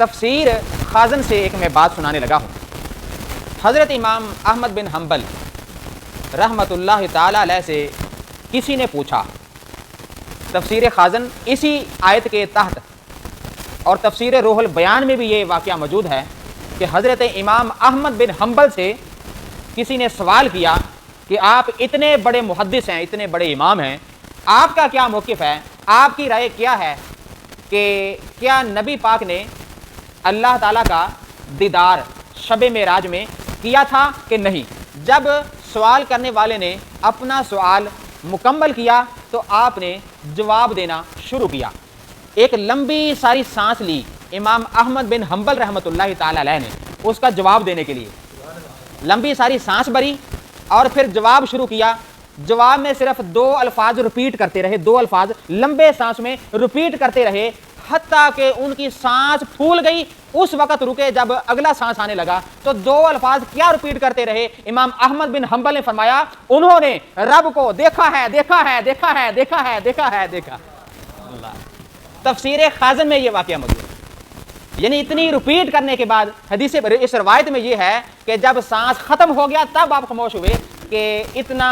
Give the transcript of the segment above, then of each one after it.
تفسیر خازن سے ایک میں بات سنانے لگا ہوں۔ حضرت امام احمد بن حنبل رحمۃ اللہ تعالی علیہ سے کسی نے پوچھا، تفسیر خازن اسی آیت کے تحت اور تفسیر روح البیان میں بھی یہ واقعہ موجود ہے کہ حضرت امام احمد بن حنبل سے کسی نے سوال کیا کہ آپ اتنے بڑے محدث ہیں، اتنے بڑے امام ہیں، آپ کا کیا موقف ہے، آپ کی رائے کیا ہے کہ کیا نبی پاک نے اللہ تعالیٰ کا دیدار شب معراج میں کیا تھا کہ نہیں؟ جب سوال کرنے والے نے اپنا سوال مکمل کیا تو آپ نے جواب دینا شروع کیا۔ ایک لمبی ساری سانس لی امام احمد بن حنبل رحمۃ اللہ تعالی علیہ نے اس کا جواب دینے کے لیے، لمبی ساری سانس بھری اور پھر جواب شروع کیا۔ جواب میں صرف 2 الفاظ رپیٹ کرتے رہے، 2 الفاظ لمبے سانس میں رپیٹ کرتے رہے حتیٰ کہ ان کی سانس پھول گئی۔ اس وقت رکے جب اگلا سانس آنے لگا تو 2 الفاظ کیا رپیٹ کرتے رہے؟ امام احمد بن حنبل نے فرمایا انہوں نے رب کو دیکھا ہے، دیکھا ہے، دیکھا ہے، دیکھا ہے، دیکھا ہے، دیکھا۔ اللہ، تفسیر خازن میں یہ واقعہ موجود ہے۔ یعنی اتنی رپیٹ کرنے کے بعد حدیث اس روایت میں یہ ہے کہ جب سانس ختم ہو گیا تب آپ خاموش ہوئے کہ اتنا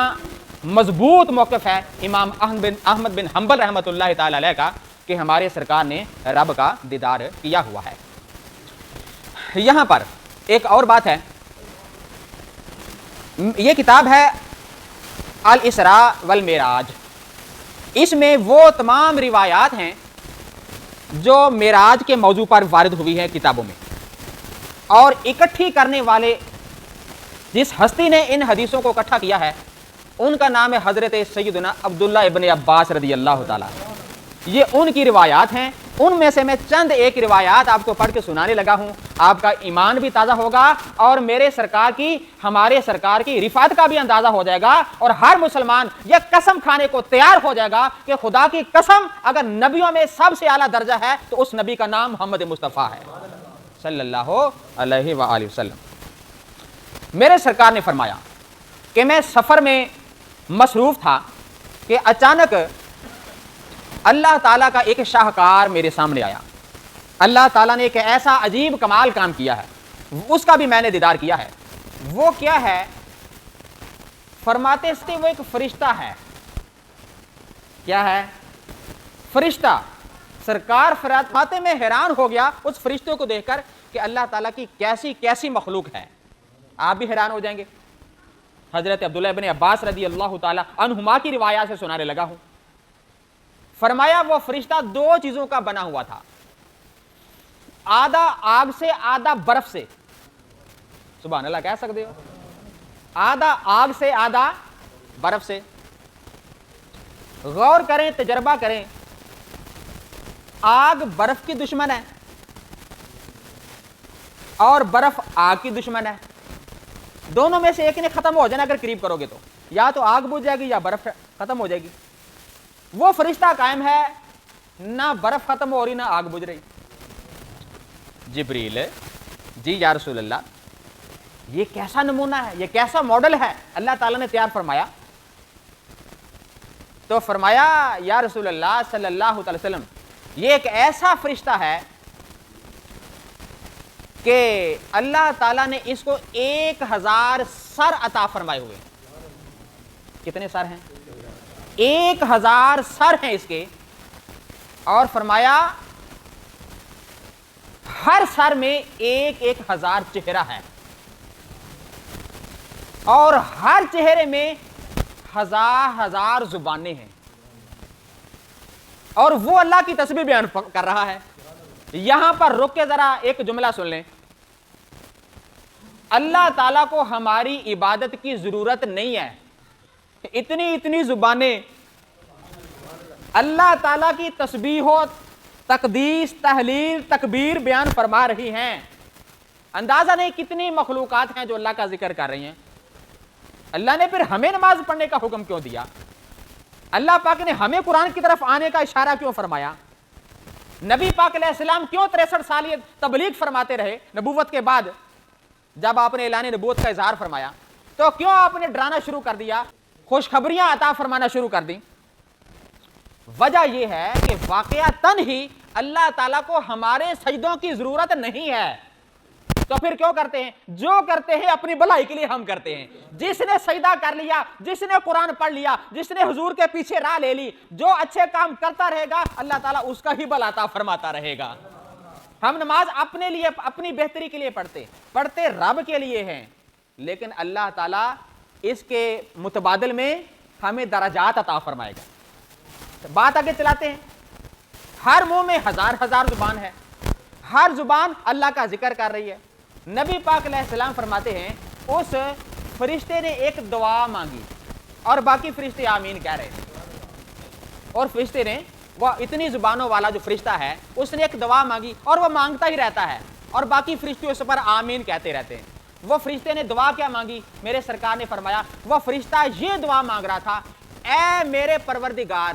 مضبوط موقف ہے امام احمد بن حنبل رحمۃ اللہ تعالی علیہ کا کہ ہمارے سرکار نے رب کا دیدار کیا ہوا ہے۔ یہاں پر ایک اور بات ہے، یہ کتاب ہے الاسراء والمعراج، اس میں وہ تمام روایات ہیں جو معراج کے موضوع پر وارد ہوئی ہیں کتابوں میں، اور اکٹھی کرنے والے جس ہستی نے ان حدیثوں کو اکٹھا کیا ہے ان کا نام ہے حضرت سیدنا عبداللہ ابن عباس رضی اللہ تعالیٰ۔ یہ ان کی روایات ہیں، ان میں سے میں چند ایک روایات آپ کو پڑھ کے سنانے لگا ہوں، آپ کا ایمان بھی تازہ ہوگا اور میرے سرکار کی، ہمارے سرکار کی رفعت کا بھی اندازہ ہو جائے گا، اور ہر مسلمان یہ قسم کھانے کو تیار ہو جائے گا کہ خدا کی قسم اگر نبیوں میں سب سے اعلیٰ درجہ ہے تو اس نبی کا نام محمد مصطفیٰ ہے صلی اللہ علیہ وآلہ وسلم۔ میرے سرکار نے فرمایا کہ میں سفر میں مصروف تھا کہ اچانک اللہ تعالیٰ کا ایک شاہکار میرے سامنے آیا۔ اللہ تعالیٰ نے ایک ایسا عجیب کمال کام کیا ہے، اس کا بھی میں نے دیدار کیا ہے۔ وہ کیا ہے؟ فرماتے تھے وہ ایک فرشتہ ہے۔ کیا ہے؟ فرشتہ۔ سرکار فرماتے میں حیران ہو گیا اس فرشتوں کو دیکھ کر کہ اللہ تعالیٰ کی کیسی کیسی مخلوق ہے، آپ بھی حیران ہو جائیں گے۔ حضرت عبداللہ ابن عباس رضی اللہ تعالیٰ عنہما کی روایات سے سنانے لگا ہوں۔ فرمایا وہ فرشتہ 2 چیزوں کا بنا ہوا تھا، آدھا آگ سے آدھا برف سے۔ سبحان اللہ کہہ سکتے ہو؟ آدھا آگ سے آدھا برف سے۔ غور کریں، تجربہ کریں، آگ برف کی دشمن ہے اور برف آگ کی دشمن ہے، دونوں میں سے ایک نے ختم ہو جانا اگر قریب کرو گے تو، یا تو آگ بجھ جائے گی یا برف ختم ہو جائے گی۔ وہ فرشتہ قائم ہے، نہ برف ختم ہو رہی نہ آگ بجھ رہی۔ جبریل، جی یا رسول اللہ، یہ کیسا نمونہ ہے، یہ کیسا ماڈل ہے اللہ تعالیٰ نے تیار فرمایا؟ تو فرمایا یا رسول اللہ صلی اللہ علیہ وسلم، یہ ایک ایسا فرشتہ ہے کہ اللہ تعالیٰ نے اس کو 1000 سر عطا فرمائے ہوئے۔ کتنے سر ہیں؟ 1000 سر ہیں اس کے، اور فرمایا ہر سر میں 1000 چہرہ ہے، اور ہر چہرے میں 1000 زبانیں ہیں، اور وہ اللہ کی تسبیح بیان کر رہا ہے۔ یہاں پر رک کے ذرا ایک جملہ سن لیں، اللہ تعالیٰ کو ہماری عبادت کی ضرورت نہیں ہے، اتنی زبانیں اللہ تعالیٰ کی تسبیح و تقدیس، تحلیل، تکبیر بیان فرما رہی ہیں۔ اندازہ نہیں کتنی مخلوقات ہیں جو اللہ کا ذکر کر رہی ہیں۔ اللہ نے پھر ہمیں نماز پڑھنے کا حکم کیوں دیا؟ اللہ پاک نے ہمیں قرآن کی طرف آنے کا اشارہ کیوں فرمایا؟ نبی پاک علیہ السلام کیوں 63 سال یہ تبلیغ فرماتے رہے؟ نبوت کے بعد جب آپ نے اعلان نبوت کا اظہار فرمایا تو کیوں آپ نے ڈرانا شروع کر دیا، خوشخبریاں عطا فرمانا شروع کر دیں؟ وجہ یہ ہے کہ واقعتاً ہی اللہ تعالیٰ کو ہمارے سجدوں کی ضرورت نہیں ہے، تو پھر کیوں کرتے ہیں؟ جو کرتے ہیں اپنی بھلائی کے لیے ہم کرتے ہیں۔ جس نے سجدہ کر لیا، جس نے قرآن پڑھ لیا، جس نے حضور کے پیچھے راہ لے لی، جو اچھے کام کرتا رہے گا اللہ تعالیٰ اس کا ہی بھلا عطا فرماتا رہے گا۔ ہم نماز اپنے لیے، اپنی بہتری کے لیے پڑھتے رب کے لیے ہیں، لیکن اللہ تعالیٰ اس کے متبادل میں ہمیں درجات عطا فرمائے گا۔ بات آگے چلاتے ہیں۔ ہر منہ میں ہزار زبان ہے، ہر زبان اللہ کا ذکر کر رہی ہے۔ نبی پاک علیہ السلام فرماتے ہیں اس فرشتے نے ایک دعا مانگی اور باقی فرشتے آمین کہہ رہے ہیں، اور فرشتے نے، وہ اتنی زبانوں والا جو فرشتہ ہے، اس نے ایک دعا مانگی اور وہ مانگتا ہی رہتا ہے، اور باقی فرشتے اس پر آمین کہتے رہتے ہیں۔ وہ فرشتے نے دعا کیا مانگی؟ میرے سرکار نے فرمایا وہ فرشتہ یہ دعا مانگ رہا تھا، اے میرے پروردگار،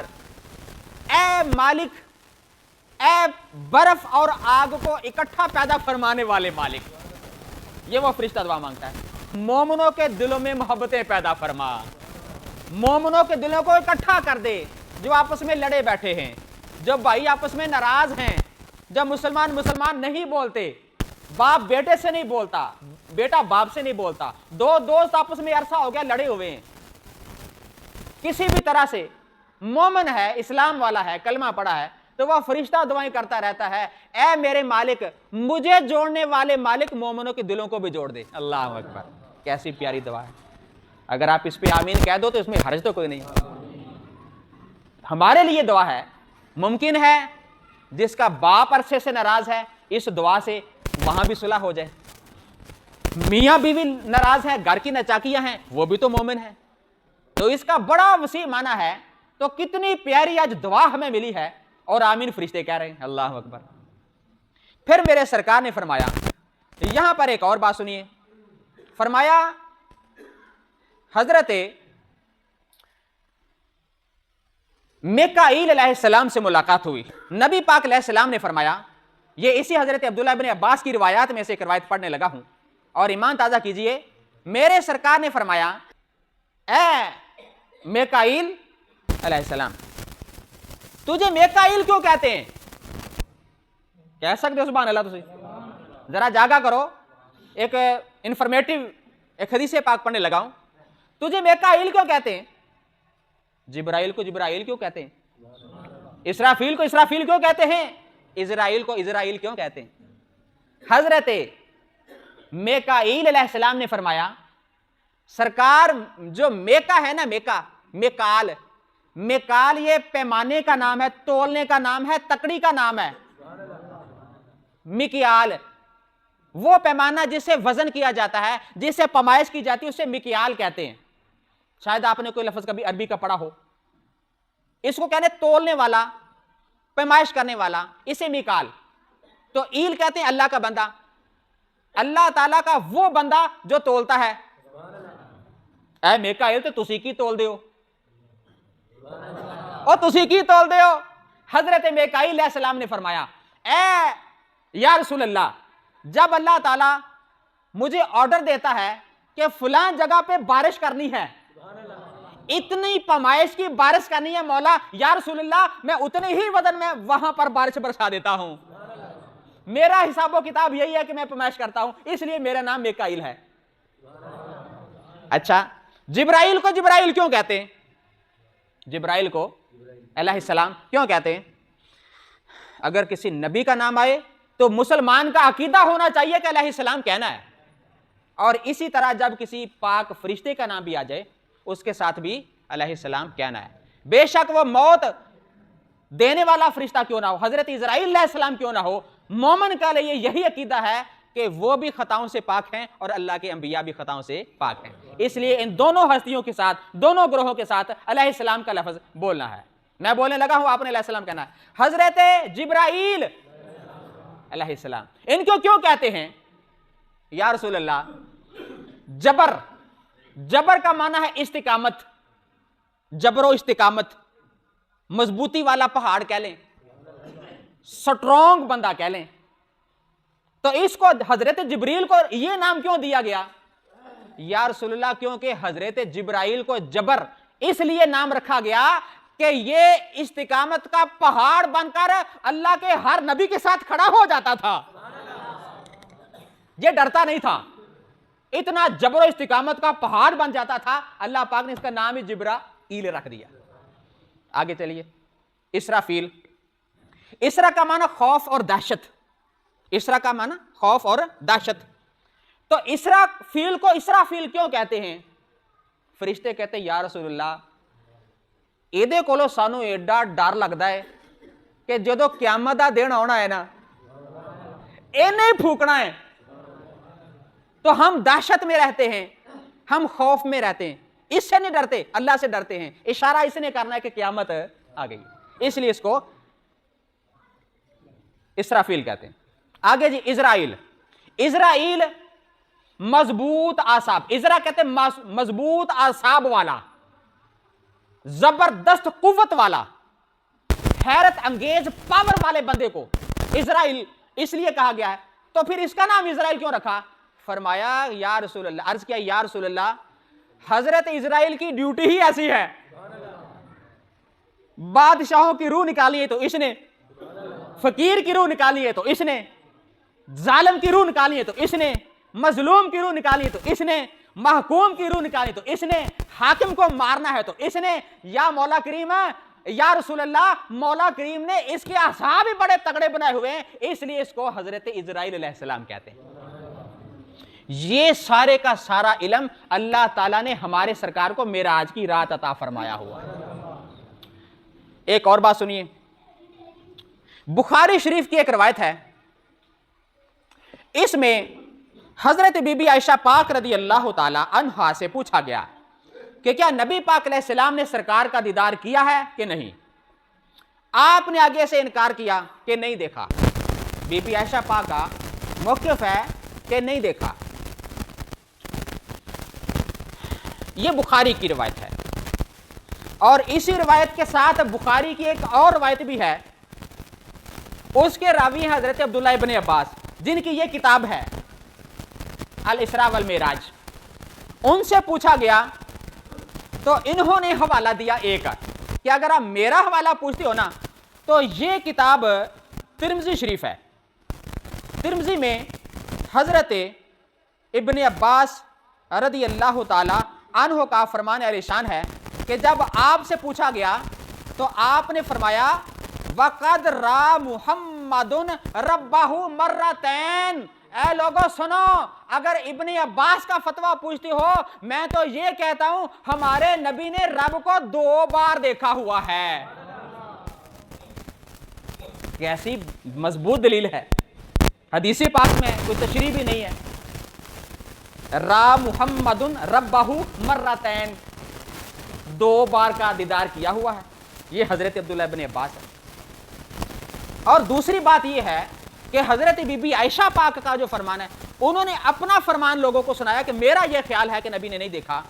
اے مالک، اے برف اور آگ کو اکٹھا پیدا فرمانے والے مالک، یہ وہ فرشتہ دعا مانگتا ہے، مومنوں کے دلوں میں محبتیں پیدا فرما، مومنوں کے دلوں کو اکٹھا کر دے، جو آپس میں لڑے بیٹھے ہیں، جو بھائی آپس میں ناراض ہیں، جب مسلمان نہیں بولتے، باپ بیٹے سے نہیں بولتا، بیٹا باپ سے نہیں بولتا، دو دوست آپس میں عرصہ ہو گیا لڑے ہوئے ہیں، کسی بھی طرح سے مومن ہے، اسلام والا ہے، کلمہ پڑھا ہے، تو وہ فرشتہ دعائیں کرتا رہتا ہے، اے میرے مالک، مجھے جوڑنے والے مالک مومنوں کے دلوں کو بھی جوڑ دے۔ اللہ اکبر، کیسی پیاری دعا ہے۔ اگر آپ اس پہ آمین کہہ دو تو اس میں حرج تو کوئی نہیں۔ ہمارے لیے دعا ہے، ممکن ہے جس کا باپ عرصے سے ناراض ہے، اس دعا سے وہاں بھی صلح ہو جائے، میاں بیوی ناراض ہے، گھر کی نچاکیاں ہیں، وہ بھی تو مومن ہے، تو اس کا بڑا وسیع معنی ہے۔ تو کتنی پیاری آج دعا ہمیں ملی ہے، اور آمین فرشتے کہہ رہے ہیں۔ اللہ اکبر۔ پھر میرے سرکار نے فرمایا، یہاں پر ایک اور بات سنیے، فرمایا حضرت میکائیل علیہ السلام سے ملاقات ہوئی۔ نبی پاک علیہ السلام نے فرمایا، یہ اسی حضرت عبداللہ بن عباس کی روایات میں سے ایک روایت پڑھنے لگا ہوں، اور ایمان تازہ کیجئے۔ میرے سرکار نے فرمایا، اے میکائیل علیہ السلام، تجھے میکائیل کیوں کہتے ہیں؟ کہہ سکتے ہو سبحان اللہ؟ تجھے ذرا جاگا کرو، ایک انفارمیٹو ایک حدیث پاک پڑھنے لگا ہوں۔ تجھے میکائیل کیوں کہتے ہیں؟ جبرائیل کو جبرائیل کیوں کہتے ہیں؟ اسرافیل کو اسرافیل کیوں کہتے ہیں؟ اسرائیل کو اسرائیل کیوں کہتے ہیں؟ حضرت میکائیل علیہ السلام نے فرمایا، سرکار جو میکا ہے نا، میکال یہ پیمانے کا نام ہے، تولنے کا نام ہے، تکڑی کا نام ہے۔ مکیال وہ پیمانہ جس سے وزن کیا جاتا ہے، جس سے پیمائش کی جاتی ہے، اسے مکیال کہتے ہیں۔ شاید آپ نے کوئی لفظ کبھی عربی کا پڑھا ہو، اس کو کہتے ہیں تولنے والا، پیمائش کرنے والا، اسے میکال۔ تو ایل کہتے ہیں اللہ کا بندہ، اللہ تعالیٰ کا وہ بندہ جو تولتا ہے۔ اے میکائیل تو تسی کی تول دیو، اور تسی کی تول دیو۔ حضرت میکائیل علیہ السلام نے فرمایا، اے یا رسول اللہ، جب اللہ تعالیٰ مجھے آرڈر دیتا ہے کہ فلاں جگہ پہ بارش کرنی ہے، اتنی پیمائش کی بارش کرنی ہے مولا، یا رسول اللہ میں اتنے ہی وزن میں وہاں پر بارش برسا دیتا ہوں۔ میرا حساب و کتاب یہی ہے کہ میں پیمائش کرتا ہوں، اس لیے میرا نام میکائیل ہے۔ اچھا، جبرائیل کو جبرائیل کیوں کہتے ہیں؟ جبرائیل کو علیہ السلام کیوں کہتے ہیں؟ اگر کسی نبی کا نام آئے تو مسلمان کا عقیدہ ہونا چاہیے کہ علیہ السلام کہنا ہے، اور اسی طرح جب کسی پاک فرشتے کا نام بھی آ جائے اس کے ساتھ بھی علیہ السلام کہنا ہے، بے شک وہ موت دینے والا فرشتہ کیوں نہ ہو، حضرت اسرائیل علیہ السلام کیوں نہ ہو، مومن کا لیے یہی عقیدہ ہے کہ وہ بھی خطاؤں سے پاک ہیں اور اللہ کے انبیاء بھی خطاؤں سے پاک ہیں۔ اس لیے ان دونوں ہستیوں کے ساتھ، دونوں گروہوں کے ساتھ علیہ السلام کا لفظ بولنا ہے۔ میں بولنے لگا ہوں، آپ نے علیہ السلام کہنا ہے۔ حضرت جبرائیل علیہ السلام، ان کو کیوں کہتے ہیں یا رسول اللہ؟ جبر کا معنی ہے استقامت، جبر و استقامت، مضبوطی والا پہاڑ کہہ لیں، سٹرونگ بندہ کہہ لیں۔ تو اس کو حضرت جبریل کو یہ نام کیوں دیا گیا یا رسول اللہ؟ کیونکہ حضرت جبرائیل کو جبر اس لیے نام رکھا گیا کہ یہ استقامت کا پہاڑ بن کر اللہ کے ہر نبی کے ساتھ کھڑا ہو جاتا تھا. یہ ڈرتا نہیں تھا, اتنا جبر و استقامت کا پہاڑ بن جاتا تھا. اللہ پاک نے اس کا نام ہی جبرائیل رکھ دیا. آگے چلیے. اسرافیل, اسرا کا معنی خوف اور دہشت, اسرا کا معنی خوف اور دہشت. تو اسرافیل کو اسرافیل کیوں کہتے ہیں؟ فرشتے کہتے ہیں یا رسول اللہ ایدے کولو سانو ایڈا ڈر لگتا ہے کہ جدو قیامت دا دن آنا ہے نا اینے ہی پھوکنا ہے تو ہم دہشت میں رہتے ہیں, ہم خوف میں رہتے ہیں. اس سے نہیں ڈرتے, اللہ سے ڈرتے ہیں. اشارہ اس نے کرنا ہے کہ قیامت آ گئی, اس لیے اس کو اسرافیل کہتے ہیں. آگے جی اسرائیل. اسرائیل مضبوط اعصاب, اسرا کہتے ہیں مضبوط اعصاب والا, زبردست قوت والا, حیرت انگیز پاور والے بندے کو اسرائیل اس لیے کہا گیا ہے. تو پھر اس کا نام اسرائیل کیوں رکھا؟ فرمایا یا رسول اللہ, عرض کیا یا رسول اللہ حضرت اسرائیل کی ڈیوٹی ہی ایسی ہے, بادشاہوں کی روح نکالی ہے تو اس نے, فقیر کی روح نکالی ہے تو اس نے, ظالم کی روح نکالی ہے تو اس نے, مظلوم کی روح نکالی ہے تو اس نے, محکوم کی روح نکالی تو اس نے, حاکم کو مارنا ہے تو اس نے. یا مولا کریم, یا رسول اللہ مولا کریم نے اس کے اعصاب ہی بڑے تگڑے بنائے ہوئے ہیں, اس لیے اس کو حضرت اسرائیل علیہ السلام کہتے ہیں. یہ سارے کا سارا علم اللہ تعالیٰ نے ہمارے سرکار کو معراج کی رات عطا فرمایا ہوا ہے. ایک اور بات سنیے, بخاری شریف کی ایک روایت ہے, اس میں حضرت بی بی عائشہ پاک رضی اللہ تعالی عنہا سے پوچھا گیا کہ کیا نبی پاک علیہ السلام نے سرکار کا دیدار کیا ہے کہ نہیں؟ آپ نے آگے سے انکار کیا کہ نہیں دیکھا. بی بی عائشہ پاک کا موقف ہے کہ نہیں دیکھا. یہ بخاری کی روایت ہے, اور اسی روایت کے ساتھ بخاری کی ایک اور روایت بھی ہے, اس کے راوی ہیں حضرت عبداللہ ابن عباس, جن کی یہ کتاب ہے الاسراء والمعراج. ان سے پوچھا گیا تو انہوں نے حوالہ دیا ایک کہ اگر آپ میرا حوالہ پوچھتے ہو نا تو یہ کتاب ترمذی شریف ہے. ترمذی میں حضرت ابن عباس رضی اللہ تعالی عنہ کا فرمان عالی شان ہے کہ جب آپ سے پوچھا گیا تو آپ نے فرمایا وَقَدْ رَا مُحَمَّدٌ رَبَّهُ مَرَّتَيْن. اے لوگوں سنو, اگر ابن عباس کا فتویٰ پوچھتے ہو, میں تو یہ کہتا ہوں ہمارے نبی نے رب کو 2 بار دیکھا ہوا ہے. کیسی مضبوط دلیل ہے, حدیث پاک میں کوئی تشریح بھی نہیں ہے. را محمد ربہ مرتین, 2 بار کا دیدار کیا ہوا ہے. یہ حضرت عبداللہ ابن عباس ہے. اور دوسری بات یہ ہے کہ حضرت بی بی عائشہ پاک کا جو فرمان ہے, انہوں نے اپنا فرمان لوگوں کو سنایا کہ میرا یہ خیال ہے کہ نبی نے نہیں دیکھا,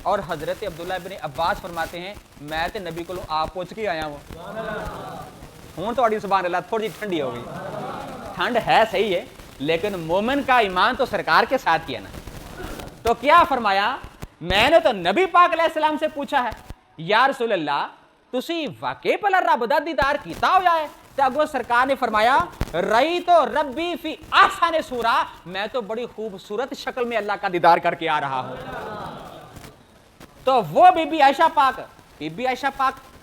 اور حضرت عبداللہ ابن عباس فرماتے ہیں میں تے نبی کو آپ پوچھ کے آیا ہوں تو سبحان اللہ تھوڑی ٹھنڈی ہو گئی. ٹھنڈ ہے صحیح ہے, لیکن مومن کا ایمان تو سرکار کے ساتھ کیا نا. تو کیا فرمایا, میں نے تو نبی پاک علیہ السلام سے پوچھا ہے یا رسول اللہ تسی واقعی پہلا رب دا دیدار کیتا ہو جائے؟ تو اگو سرکار نے فرمایا رئی تو ربی فی احسن سورہ, میں تو بڑی خوبصورت شکل میں اللہ کا دیدار کر کے آ رہا ہوں. تو وہ بی بی عائشہ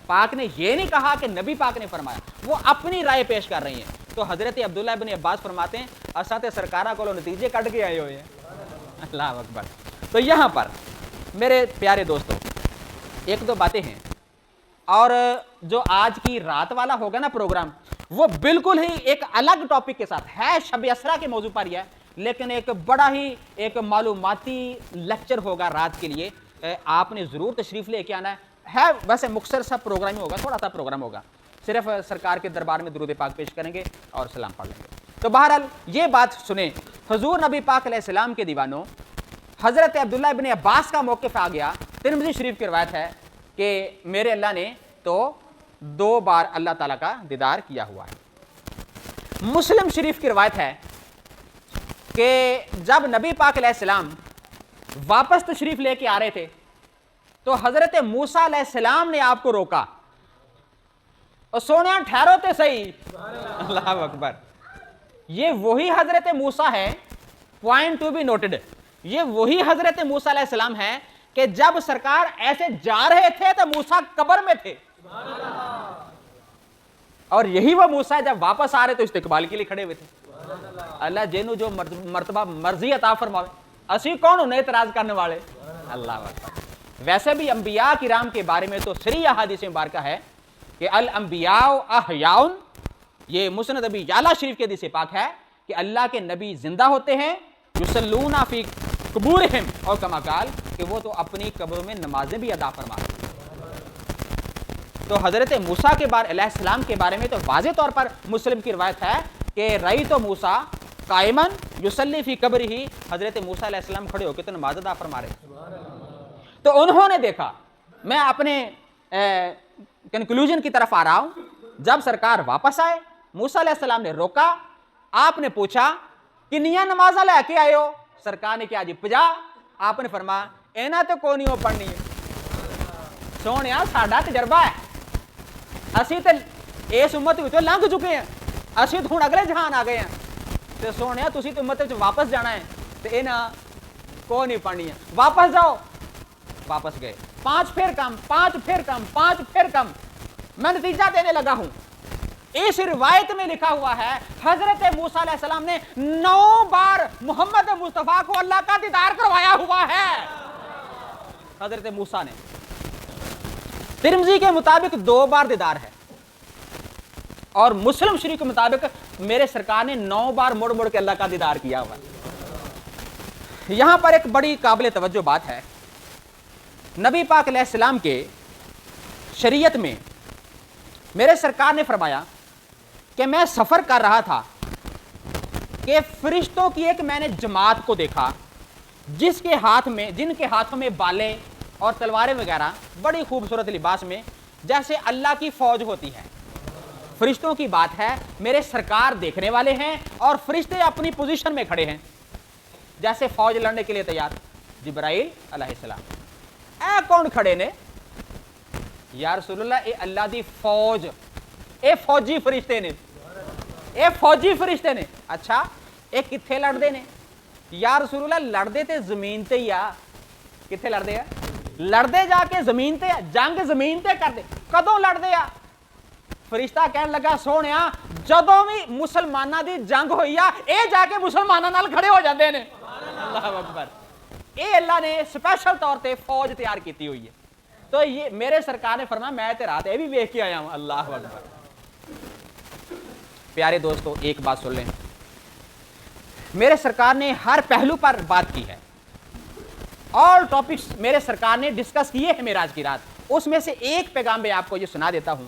پاک نے یہ نہیں کہا کہ نبی پاک نے فرمایا, وہ اپنی رائے پیش کر رہی ہیں. تو حضرت عبداللہ ابن عباس فرماتے ہیں اساں تے سرکارہ کو نتیجے کٹ کے آئے ہوئے ہیں. اللہ اکبر. تو یہاں پر میرے پیارے دوستوں 1-2 باتیں ہیں, اور جو آج کی رات والا ہوگا نا پروگرام, وہ بالکل ہی ایک الگ ٹاپک کے ساتھ ہے, شب اسرا کے موضوع پر ہی ہے, لیکن ایک بڑا ہی ایک معلوماتی لیکچر ہوگا رات کے لیے. آپ نے ضرور تشریف لے کے آنا ہے. ویسے مختصر سا پروگرام ہی ہوگا, تھوڑا سا پروگرام ہوگا, صرف سرکار کے دربار میں درود پاک پیش کریں گے اور سلام پڑھ لیں گے. تو بہرحال یہ بات سنیں, حضور نبی پاک علیہ السلام کے دیوانوں, حضرت عبداللہ ابن عباس کا موقف آ گیا. ترمذی شریف کی روایت ہے کہ میرے اللہ نے تو 2 بار اللہ تعالیٰ کا دیدار کیا ہوا ہے. مسلم شریف کی روایت ہے کہ جب نبی پاک علیہ السلام واپس تشریف لے کے آ رہے تھے تو حضرت موسیٰ علیہ السلام نے آپ کو روکا اور سونے ٹھہرو تے صحیح، اللہ اکبر۔ یہ وہی حضرت موسیٰ ہے، پوائنٹ ٹو بی نوٹڈ، یہ وہی حضرت موسیٰ علیہ السلام ہے کہ جب سرکار ایسے جا رہے تھے تو موسیٰ قبر میں تھے، اور یہی وہ موسیٰ جب واپس آ رہے تو استقبال کے لیے کھڑے ہوئے تھے۔ اللہ جنوں جو مرتبہ مرضی عطا فرماوے، اسی کون انہیں اعتراض کرنے والے، اللہ اکبر۔ ویسے بھی انبیاء کرام کے بارے میں تو صریح احادیث مبارکہ ہے کہ الانبیاء احیاء، یہ مسند ابی یعلا شریف کے حدیث پاک ہے کہ اللہ کے نبی زندہ ہوتے ہیں، یصلون فی قبورہم، اور کما قال کہ وہ تو اپنی قبروں میں نمازیں بھی ادا فرماتے ہیں۔ تو حضرت موسیٰ کے بارے علیہ السلام کے بارے میں تو واضح طور پر مسلم کی روایت ہے کہ رأیت موسیٰ قائما یصلی فی قبرہ، حضرت موسیٰ علیہ السلام کھڑے ہو کے تو نماز ادا فرما رہے ہیں۔ تو انہوں نے دیکھا، میں اپنے کنکلوژن کی طرف آ رہا ہوں، جب سرکار واپس آئے موسیٰ علیہ السلام نے روکا، آپ نے پوچھا کنیاں نمازاں لے کے آئے ہو؟ سرکار نے کیا جی 50۔ آپ نے فرمایا اینا تو کوئی نہیں ہو پڑھنی ہے، سونیا ساڈا تجربہ ہے، اسی تے اس امت وچوں لنگھ چکے ہیں، اسی تو ہن اگلے جہان آ گئے ہیں، تے سونیا تسی تے امت وچ واپس جانا ہے تے اینا کوئی نہیں پڑھنی ہے، واپس جاؤ۔ واپس گئے، 5 پھر کم، 5 پھر کم، 5 پھر کم۔ میں نتیجہ دینے لگا ہوں، اس روایت میں لکھا ہوا ہے حضرت موسیٰ علیہ السلام نے 9 بار محمد مصطفیٰ کو اللہ کا دیدار کروایا ہوا ہے، حضرت موسیٰ نے۔ ترمذی کے مطابق 2 بار دیدار ہے، اور مسلم شریف کے مطابق میرے سرکار نے 9 بار مڑ مڑ کے اللہ کا دیدار کیا ہوا ہے۔ یہاں پر ایک بڑی قابل توجہ بات ہے، نبی پاک علیہ السلام کے شریعت میں میرے سرکار نے فرمایا کہ میں سفر کر رہا تھا کہ فرشتوں کی ایک میں نے جماعت کو دیکھا جن کے ہاتھوں میں بالیں اور تلواریں وغیرہ، بڑی خوبصورت لباس میں، جیسے اللہ کی فوج ہوتی ہے۔ فرشتوں کی بات ہے، میرے سرکار دیکھنے والے ہیں اور فرشتے اپنی پوزیشن میں کھڑے ہیں جیسے فوج لڑنے کے لیے تیار۔ جبرائیل علیہ السلام اے کون کھڑے نے؟ یا رسول اللہ اے اللہ دی فوج، اے فوجی فرشتے نے، اے فوجی فرشتے نے۔ اچھا اے کتھے لڑدے نے؟ یا رسول اللہ لڑدے تے زمین تے ہی آ۔ کتھے لڑدے آ؟ لڑدے جا کے زمین تے، جنگ زمین تے کر دے۔ کدوں لڑدے آ؟ فرشتہ کہنے لگا سونیا جدوں بھی مسلماناں دی جنگ ہوئی آ، اے جا کے مسلماناں نال کھڑے ہو جاندے نے۔ اللہ اکبر۔ اے اللہ نے سپیشل طور تے فوج تیار کیتی ہوئی ہے۔ تو یہ میرے سرکار نے فرمایا میں تے رات اے بھی ویکھ کے آیا ہوں۔ اللہ اکبر۔ پیارے دوستو ایک بات سن لیں، میرے سرکار نے ہر پہلو پر بات کی ہے، آل ٹاپکس میرے سرکار نے ڈسکس کیے ہیں معراج کی رات۔ اس میں سے ایک پیغام میں آپ کو یہ سنا دیتا ہوں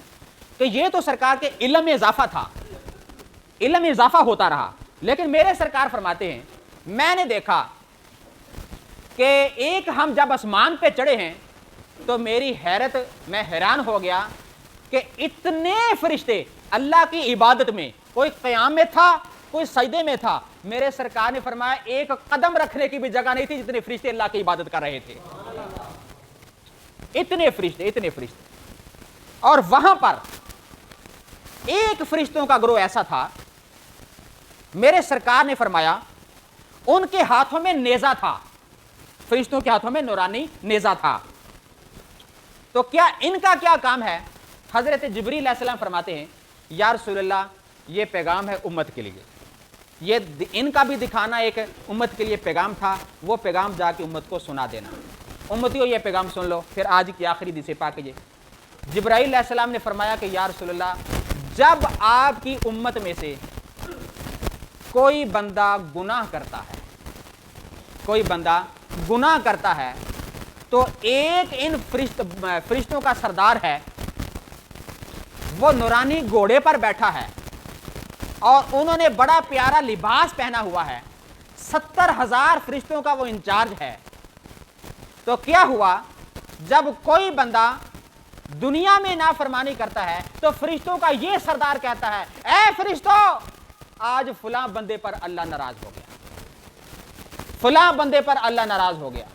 کہ یہ تو سرکار کے علم میں اضافہ تھا، علم میں اضافہ ہوتا رہا، لیکن میرے سرکار فرماتے ہیں میں نے دیکھا کہ ایک ہم جب آسمان پہ چڑھے ہیں تو میری حیرت، میں حیران ہو گیا کہ اتنے فرشتے اللہ کی عبادت میں، کوئی قیام میں تھا کوئی سجدے میں تھا۔ میرے سرکار نے فرمایا ایک قدم رکھنے کی بھی جگہ نہیں تھی جتنے فرشتے اللہ کی عبادت کر رہے تھے، اتنے فرشتے، اتنے فرشتے۔ اور وہاں پر ایک فرشتوں کا گروہ ایسا تھا، میرے سرکار نے فرمایا ان کے ہاتھوں میں نیزہ تھا، فرشتوں کے ہاتھوں میں نورانی نیزہ تھا۔ تو کیا ان کا کیا کام ہے؟ حضرت جبریل علیہ السلام فرماتے ہیں یا رسول اللہ یہ پیغام ہے امت کے لیے، یہ ان کا بھی دکھانا ایک امت کے لیے پیغام تھا، وہ پیغام جا کے امت کو سنا دینا۔ امتیوں یہ پیغام سن لو۔ پھر آج کی آخری حدیث پاک ہے، جبرائیل علیہ السلام نے فرمایا کہ یا رسول اللہ جب آپ کی امت میں سے کوئی بندہ گناہ کرتا ہے، کوئی بندہ گناہ کرتا ہے تو ایک ان فرشتوں کا سردار ہے، وہ نورانی گھوڑے پر بیٹھا ہے اور انہوں نے بڑا پیارا لباس پہنا ہوا ہے، 70,000 فرشتوں کا وہ انچارج ہے۔ تو کیا ہوا جب کوئی بندہ دنیا میں نافرمانی کرتا ہے تو فرشتوں کا یہ سردار کہتا ہے اے فرشتوں آج فلاں بندے پر اللہ ناراض ہو گیا، فلاں بندے پر اللہ ناراض ہو گیا۔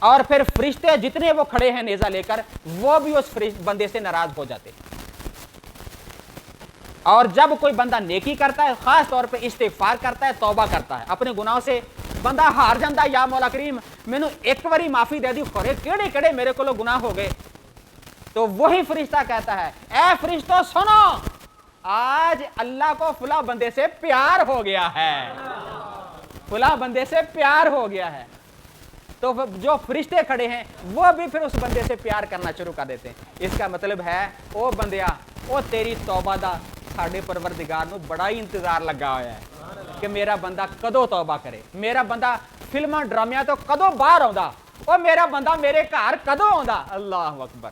اور پھر فرشتے جتنے وہ کھڑے ہیں نیزہ لے کر وہ بھی اس بندے سے ناراض ہو جاتے. اور جب کوئی بندہ نیکی کرتا ہے خاص طور پہ استغفار کرتا ہے توبہ کرتا ہے اپنے گناہوں سے بندہ ہار جاتا ہے یا مولا کریم مینوں ایک باری معافی دے دی خورے کیڑے کیڑے میرے کو گناہ ہو گئے تو وہی فرشتہ کہتا ہے اے فرشتوں سنو آج اللہ کو فلاں بندے سے پیار ہو گیا ہے فلاں بندے سے پیار ہو گیا ہے. تو جو فرشتے کھڑے ہیں وہ بھی پھر اس بندے سے پیار کرنا شروع کر دیتے ہیں. اس کا مطلب ہے او بندیا او تیری توبہ دا ساڈے پروردگار نو بڑا ہی انتظار لگا ہوا ہے کہ میرا بندہ کدو توبہ کرے میرا بندہ فلماں ڈرامیاں تو کدو باہر آوندا او میرا بندہ میرے گھر کدو آوندا. اللہ اکبر.